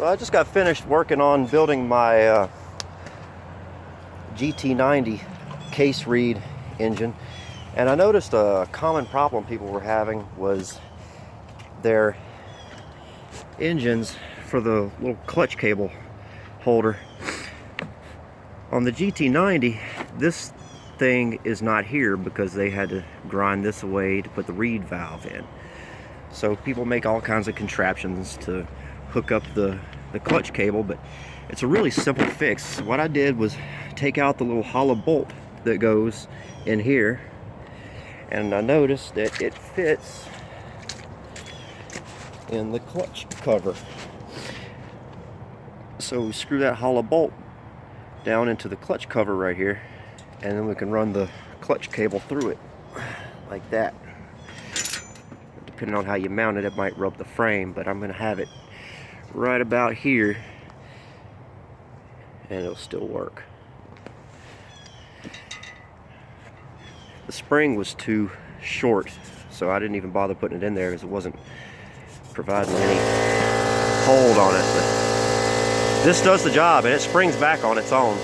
Well, I just got finished working on building my GT90 case reed engine, and I noticed a common problem people were having was their engines for the little clutch cable holder. On the GT90, this thing is not here because they had to grind this away to put the reed valve in. So people make all kinds of contraptions to hook up the clutch cable, but it's a really simple fix. What I did was take out the little hollow bolt that goes in here, and I noticed that it fits in the clutch cover. So we screw that hollow bolt down into the clutch cover right here, and then we can run the clutch cable through it like that. Depending on how you mount it, it might rub the frame, but I'm going to have it right about here and it'll still work. The spring was too short, so I didn't even bother putting it in there because it wasn't providing any hold on it. But this does the job, and it springs back on its own.